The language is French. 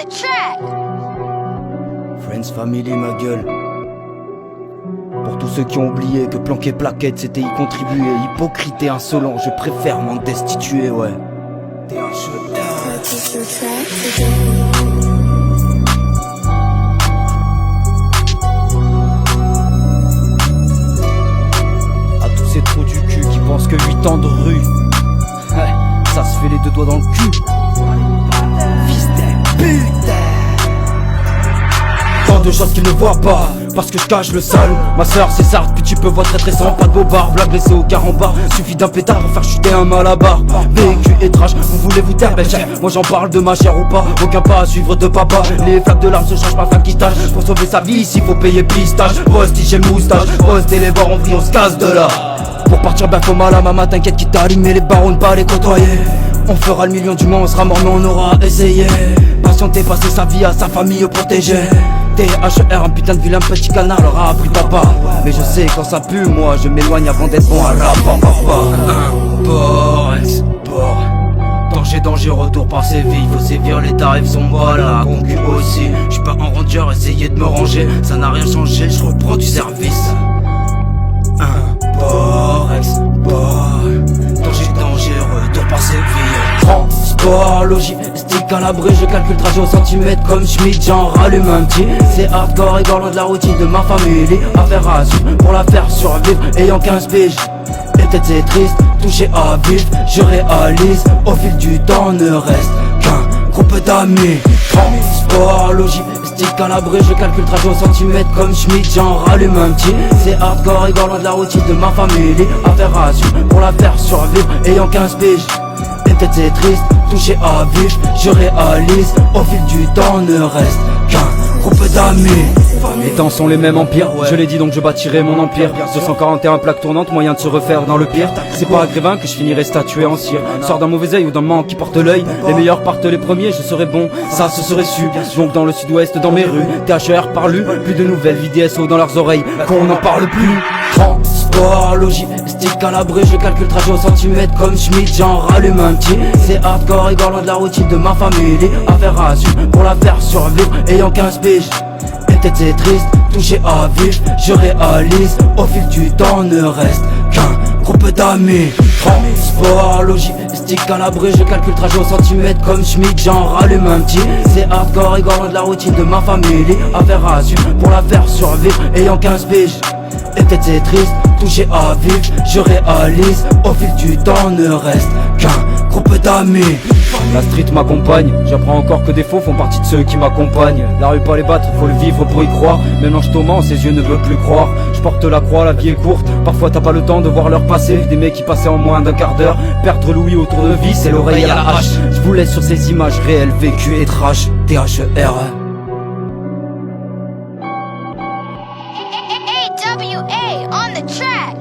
the track. Friends, family, ma gueule. Pour tous ceux qui ont oublié que planquer plaquette c'était y contribuer. Hypocrite et insolent, je préfère m'en destituer, ouais. À tous ces trous du cul qui pensent que 8 ans de rue, ça se fait les deux doigts dans le cul. Fils de putain. Tant de choses qu'ils ne voient pas, parce que je cache le sale. Ma soeur César, puis tu peux voir très sans. Pas de bobard, blague blessé au carambar. Suffit d'un pétard pour faire chuter un malabar. Vécu et trash, vous voulez vous taire, ben cher. Moi j'en parle de ma chère ou pas, aucun pas à suivre de papa. Les flaques de larmes se changent par flaque qui tâche. Pour sauver sa vie, s'il faut payer pistache. Postiche j'ai le moustache, poste et les bords on vit, on se casse de là. Pour partir ben faut mal à maman, t'inquiète qui t'allume. Mais les barons ne pas les côtoyer. On fera le million du monde, on sera mort mais on aura essayé. Patienter, passer sa vie à sa famille protégée. THR, un putain de vilain petit canard leur a appris papa. Mais je sais quand ça pue, moi je m'éloigne avant d'être bon à rap en papa. Danger, retour par Séville. Faut sévir, les tarifs sont bas, la concu aussi. J'suis pas en ranger, essayez de me ranger. Ça n'a rien changé, je reprends du service. Danger, retour par Séville. Transport, logistique à l'abri, je calcule trajet au centimètre comme Schmidt, j'en rallume un petit. C'est hardcore, et loin de la routine de ma famille. Affaire à suivre pour la faire survivre, ayant 15 piges. Et peut-être c'est triste, touché à vif, je réalise. Au fil du temps ne reste qu'un groupe d'amis. Transport, logistique à l'abri, je calcule trajet au centimètre comme Schmidt, j'en rallume un petit. C'est hardcore, et loin de la routine de ma famille. Affaire à suivre pour la faire survivre, ayant 15 piges. Et peut-être c'est triste, touché à vif, je réalise. Au fil du temps ne reste qu'un groupe d'amis. Les temps sont les mêmes empires, je l'ai dit donc je bâtirai mon empire. 241 plaques tournantes, moyen de se refaire dans le pire. C'est pas à Grévin que je finirai statué en cire. Sors d'un mauvais œil ou d'un manque qui porte l'œil. Les meilleurs partent les premiers, je serai bon, ça se serait su. Donc dans le sud-ouest, dans mes rues, THR parlu, plus de nouvelles, VDSO dans leurs oreilles, qu'on n'en parle plus. Transport, logistique à l'abri, je calcule trajet au centimètre comme Schmidt, j'en rallume un petit. C'est hardcore, et loin de la routine de ma famille. Affaire à suivre pour la faire survivre, ayant 15 piges. Et peut-être c'est triste, touché à vif, je réalise. Au fil du temps ne reste qu'un groupe d'amis. Transport, logistique à l'abri, je calcule trajet au centimètre comme Schmidt, j'en rallume un petit. C'est hardcore, et loin de la routine de ma famille. Affaire à suivre pour la faire survivre, ayant 15 piges. Et peut-être c'est triste, touché à vif, je réalise. Au fil du temps ne reste qu'un groupe d'amis. La street m'accompagne, j'apprends encore que des faux font partie de ceux qui m'accompagnent. La rue pas les battre, faut le vivre pour y croire. Mélange Thomas, ses yeux ne veulent plus croire. Je porte la croix, la vie est courte. Parfois t'as pas le temps de voir l'heure passer. Des mecs qui passaient en moins d'un quart d'heure. Perdre l'ouïe autour de vie, c'est l'oreille à la hache. Je vous laisse sur ces images réelles, vécues et trash. THR. AWA on the track.